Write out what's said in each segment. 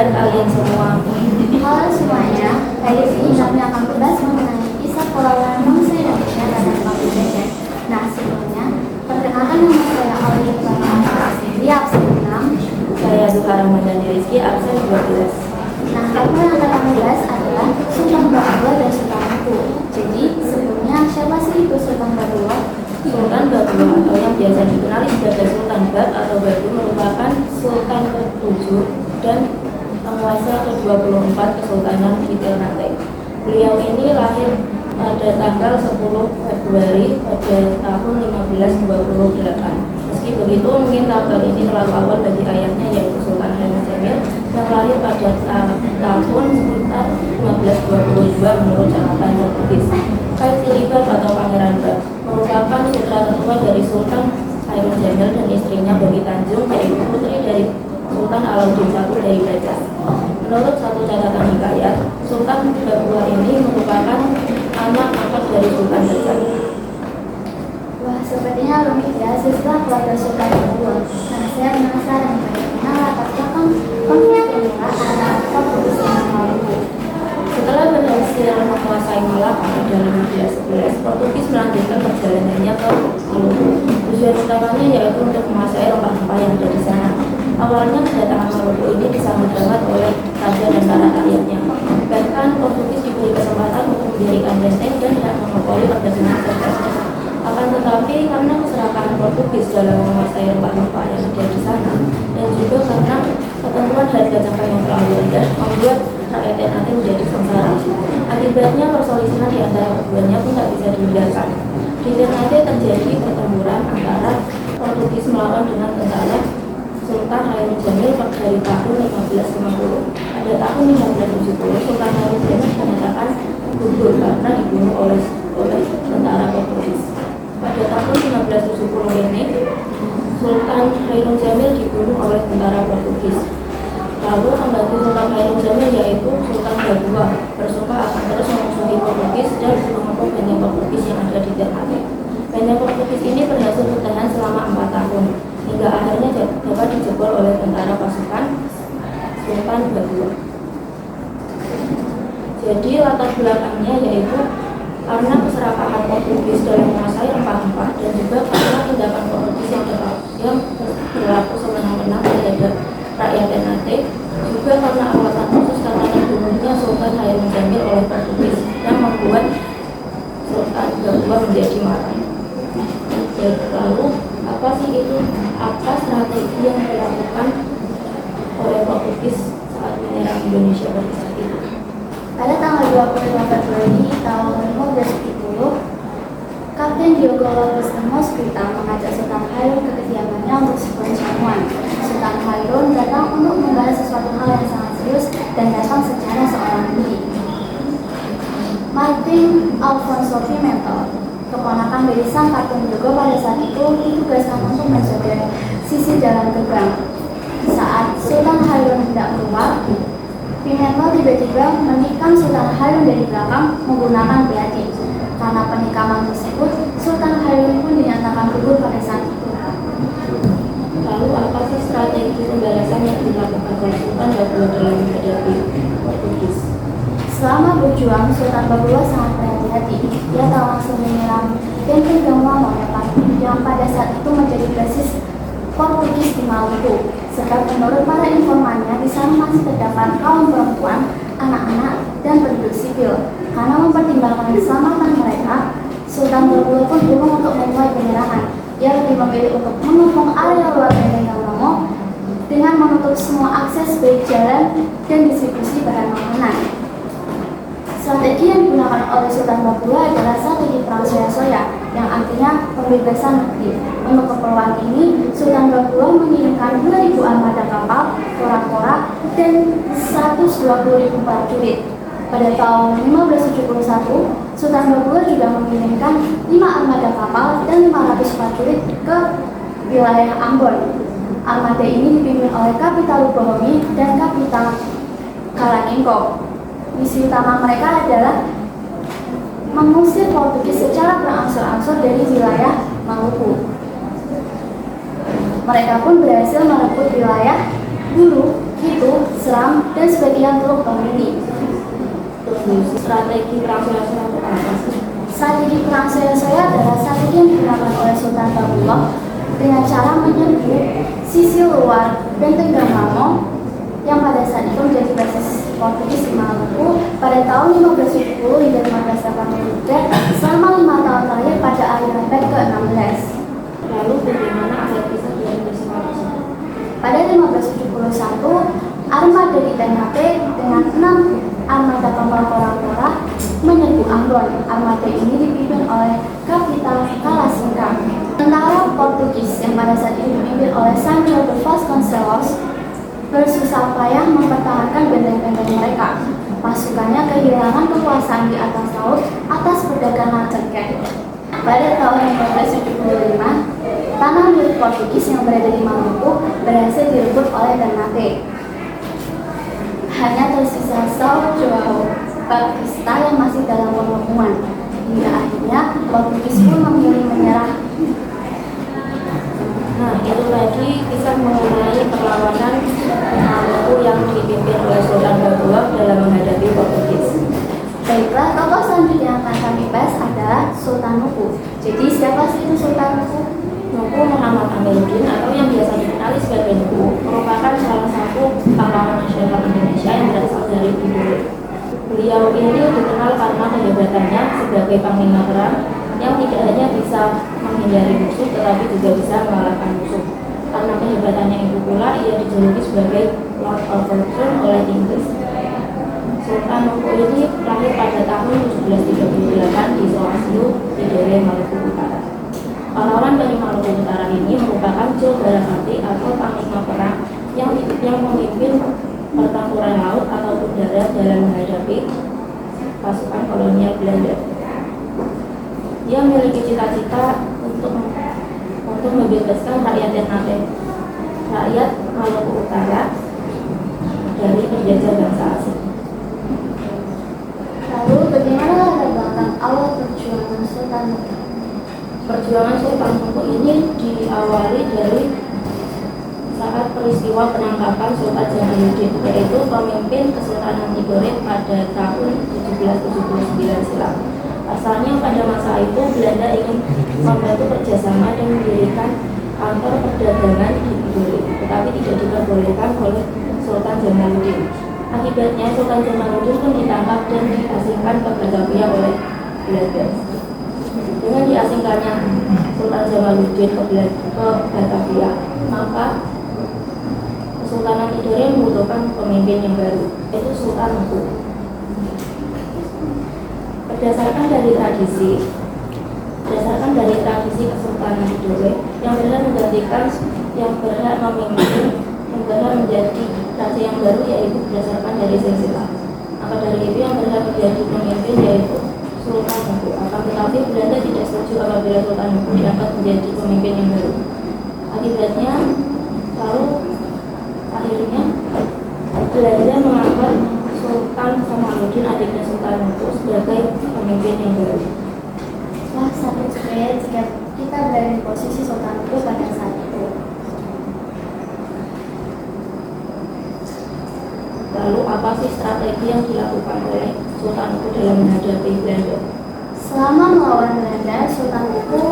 kabar kalian semua? Halo semuanya, kali ini kami akan membahas mengenai kisah perlawanan bangsa Indonesia terhadap penjajahan. Nah, sebelumnya, perkenalkan nama saya Aulia Pratama Sendiri, absen 6. Saya Duha Ramadhani Rizky, absen 12. Nah, apa yang akan kami bahas adalah Sultan Bakulah dan Sultan Batu. Jadi, sebelumnya siapa sih itu Sultan Bakulah? Sultan Batu atau yang biasa dikenali sebagai Sultan Bat atau Batu merupakan Sultan ke-7 dan penguasa ke-24 Kesultanan di Ternate. Beliau ini lahir pada tanggal 10 Februari pada tahun 1528. Meski begitu, mungkin tanggal ini terlalu awal bagi ayahnya, yaitu Sultan Hairun Jamil yang lahir pada tahun sekitar 1522 menurut catatan Portugis. Kaisar Philip atau Pangeran Bat merupakan putra tertua dari Sultan Hairun Jamil dan istrinya Bobi Tanjung, yaitu putri dari Sultan Alauddin I dari Baca. Menurut satu catatan hikayat, Sultan Bakulah ini merupakan anak angkat dari Sultan Baca. Wah, sepertinya rumit ya setelah keluarga Sultan Bakulah. Nah, saya penasaran bagaimana latar belakang konflik antara anak Portugis dan Maluku. Setelah berhasil menguasai Malaka pada 1511, Portugis melanjutkan perjalanannya ke Maluku. Tujuan utamanya yaitu untuk menguasai rempah-rempah yang ada di sana. Awalnya kedatangan Maluku ini disambut hangat oleh raja dan para rakyatnya. Bahkan Portugis diberi kesempatan untuk mendirikan benteng dan hak monopoli perdagangan tersebut. Akan tetapi karena keserakahan Portugis dalam menguasai rempah-rempah yang ada di sana dan juga karena ketentuan harga cabai yang terlalu rendah membuat rakyat Ternate menjadi sengsara. Akibatnya perselisihan di antara keduanya pun tak bisa dihindarkan. Di Ternate terjadi pertempuran antara Portugis melawan dengan tentara Sultan Hairun Jamil dari tahun 1550. Pada tahun 1570, Sultan Hairun Jamil dinyatakan gugur karena dibunuh oleh tentara Portugis. Pada tahun 1570 ini, Sultan Hairun Jamil dibunuh oleh tentara Portugis. Lalu pembantu Sultan Hairun Jamil yaitu Sultan Bakulah bersumpah akan terus memusuhi Portugis dan mengebom banyak Portugis yang ada di Ternate. Banyak Portugis ini berhasil bertahan selama 4 tahun hingga akhirnya dapat dijebol oleh tentara pasukan Sultan Bakulah. Jadi latar belakangnya yaitu karena keserakahan Portugis dalam menguasai rempah-rempah dan juga karena tindakan Portugis yang berlaku semena-mena terhadap rakyat Ternate, juga karena alasan khusus karena terbunuhnya Sultan Hairun Jamil oleh Portugis yang membuat Sultan Bakulah menjadi marah. Lalu apa sih itu? Apa strategi yang dilakukan oleh Portugis saat menyerang Indonesia pada saat itu? Pada tanggal 25 Februari tahun 1570, Kapten Diogo Lopes Lemos Quita mengajak Sultan Hairun ke kediamannya untuk sebuah jamuan. Sultan Hairun datang untuk membahas sesuatu hal yang sangat serius dan datang secara seorang diri. Martin Alfonso Pimentel, keponakan dari sang Kapten Diogo pada saat itu ditugaskan untuk menjaga sisi jalan gerbang. Saat Sultan Hairun hendak keluar, Pimentel tiba-tiba menikam Sultan Hairun dari belakang menggunakan belati. Karena penikaman tersebut, Sultan Hairun pun dinyatakan gugur pada saat itu. Lalu apa sih strategi pembalasan yang dilakukan oleh Sultan Bakulah dalam menghadapi Portugis? Selama berjuang, Sultan Bakulah sangat berhati-hati. Dia tak langsung menyerang benteng Gangwang yang pada saat itu menjadi basis Portugis di Maluku. Sebab menurut para informannya, di sana masih terdapat kaum perempuan, anak-anak, dan penduduk sipil. Karena mempertimbangkan keselamatan mereka, Sultan Bakulah pun bingung untuk memulai penyerangan. Dia lebih memilih untuk mengepung area luar benteng Gangwang dengan menutup semua akses baik jalan dan distribusi bahan makanan. Strategi yang digunakan oleh Sultan Bakulah adalah strategi perang soya-soya, yang artinya pembebasan negeri. Untuk keperluan ini, Sultan Bakulah mengirimkan 2.000 armada kapal, kora-kora, dan 120.000 prajurit. Pada tahun 1571, Sultan Bakulah juga mengirimkan 5 armada kapal dan 500 prajurit ke wilayah Ambon. Armada ini dipimpin oleh Kapital Bohomi dan Kapital Kalangengko. Misi utama mereka adalah mengusir Portugis secara berangsur-angsur dari wilayah Maluku. Mereka pun berhasil merebut wilayah Bulu, Kitu, Islam, dan sebagian Teluk Tomini. Strategi perang Soya-Soya itu apa sih? Strategi perang Soya-Soya adalah strategi yang digunakan oleh Sultan Bakullah dengan cara menyerbu sisi luar Benteng Gangmango yang pada saat itu menjadi basis Portugis di Maluku pada tahun 1570 hingga 1583 selama 5 tahun terakhir pada akhir abad ke-16. Lalu bagaimana akhir kisah dari peristiwa tersebut? Pada 1571, armada di Ternate dengan 6 armada kapal Tora menyerbu Ambon. Armada ini dipimpin oleh Kapitan Kalasinga. Tentara Portugis yang pada saat itu dipimpin oleh Sancho de Vasconcelos bersusah payah mempertahankan benteng-benteng mereka. Pasukannya kehilangan kekuasaan di atas laut atas perdagangan cengkeh. Pada tahun 1575, tanah milik Portugis yang berada di Maluku berhasil direbut oleh Ternate. Hanya tersisa São João Batista yang masih dalam pengakuan. Hingga akhirnya Portugis pun memilih menyerah. Nah, itu tadi kisah mengenai perlawanan Maluku yang dipimpin oleh Sultan Bakullah dalam menghadapi Portugis. Baiklah, tokoh selanjutnya yang akan kami bahas adalah Sultan Nuku. Jadi siapa sih itu Sultan Nuku? Nuku Muhammad Amiruddin atau yang biasa dikenali sebagai Nuku merupakan salah satu pahlawan nasional Indonesia yang berasal dari Tidore. Beliau ini dikenal karena kehebatannya sebagai panglima perang yang tidak hanya bisa menghindari musuh tetapi juga bisa mengalahkan musuh. Karena kehebatannya itu pula ia dijuluki sebagai Lord of Fortune oleh Inggris. Sultan Nuku ini lahir pada tahun 1738 di Soasio, Tidore, Maluku Utara. Pahlawan dari Maluku Utara ini merupakan Jo Barakati atau panglima perang yang memimpin pertempuran laut ataupun darat dalam menghadapi pasukan kolonial Belanda. Dia memiliki cita-cita untuk membebaskan rakyat Ternate, rakyat Maluku Utara dari penjajah bangsa asing. Lalu bagaimana latar belakang awal perjuangan Sultan Nuku? Perjuangan Sultan Nuku ini diawali dari saat peristiwa penangkapan Sultan Jamaluddin, yaitu pemimpin Kesultanan Tidore pada tahun 1779 silam. Asalnya pada masa itu Belanda ingin membantu kerjasama dan mendirikan kantor perdagangan di Tidore, tetapi tidak diperbolehkan oleh Sultan Jamaluddin. Akibatnya Sultan Jamaluddin pun ditangkap dan diasingkan ke Batavia oleh Belanda. Dengan diasingkannya Sultan Jamaluddin ke Batavia, maka Kesultanan Tidore membutuhkan pemimpin yang baru, yaitu Sultan Nuku. Berdasarkan dari tradisi Kesultanan Tidore yang berhak menggantikan yang berhak memimpin yang berhak menjadi raja yang baru yaitu berdasarkan dari silsilah. Maka dari itu yang berhak menjadi pemimpin yaitu Sultan Nuku. Akan tetapi Belanda tidak setuju apabila Sultan Nuku diangkat menjadi pemimpin yang baru. Akibatnya akhirnya Belanda mengangkat Sultan Jamaluddin adiknya Sultan Nuku sebagai pemimpin yang baru. Wah, sangat supaya jika kita berada di posisi Sultan Nuku pada saat itu. Lalu apa sih strategi yang dilakukan oleh Sultan Nuku dalam menghadapi Belanda? Selama melawan Belanda, Sultan Nuku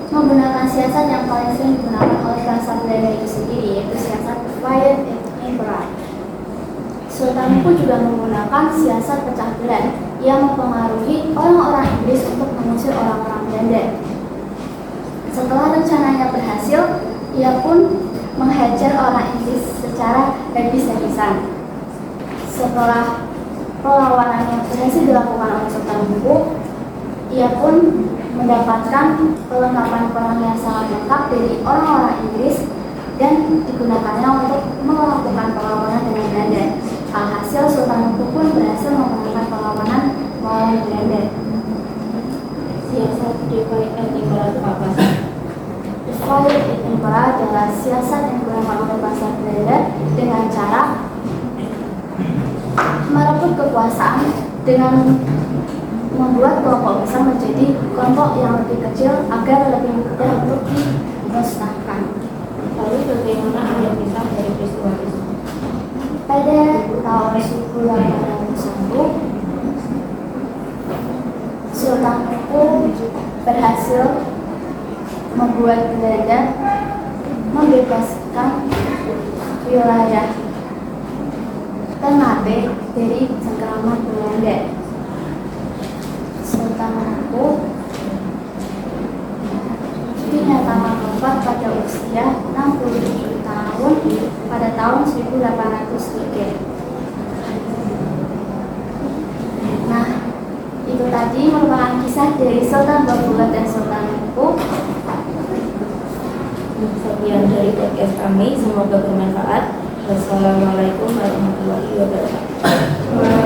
menggunakan siasat yang paling sering digunakan oleh bangsa Belanda itu sendiri, yaitu siasat Divide and Impera. Sultan Nuku juga menggunakan siasat pecah belah. Ia mempengaruhi orang-orang Inggris untuk mengusir orang-orang Belanda. Setelah rencananya berhasil, ia pun menghajar orang Inggris secara habis-habisan. Setelah perlawanan yang berhasil dilakukan oleh Sultan Nuku, ia pun mendapatkan perlengkapan perang yang sangat lengkap dari orang-orang Inggris dan digunakannya untuk melakukan perlawanan dengan Belanda. Alhasil Sultan Nuku pun berhasil memenangkan perlawanan melawan Belanda. Siasat Divide and Impera itu apa sih? Divide and Impera adalah siasat yang digunakan oleh bangsa Belanda dengan cara merebut kekuasaan dengan membuat kelompok besar menjadi kelompok yang lebih kecil agar lebih mudah untuk dimusnahkan. Lalu bagaimana akhir kisah dari peristiwa tersebut? Pada tahun 1801, Sultan Empu berhasil membuat Belanda membebaskan wilayah Ternate dari cengkraman Belanda. Sultan Empu dinyatakan wafat pada usia 67 tahun pada tahun 1803. Nah, itu tadi merupakan kisah dari Sultan Babulat dan Sultan Empu. Sekian dari podcast kami, semoga bermanfaat. Wassalamualaikum warahmatullahi wabarakatuh.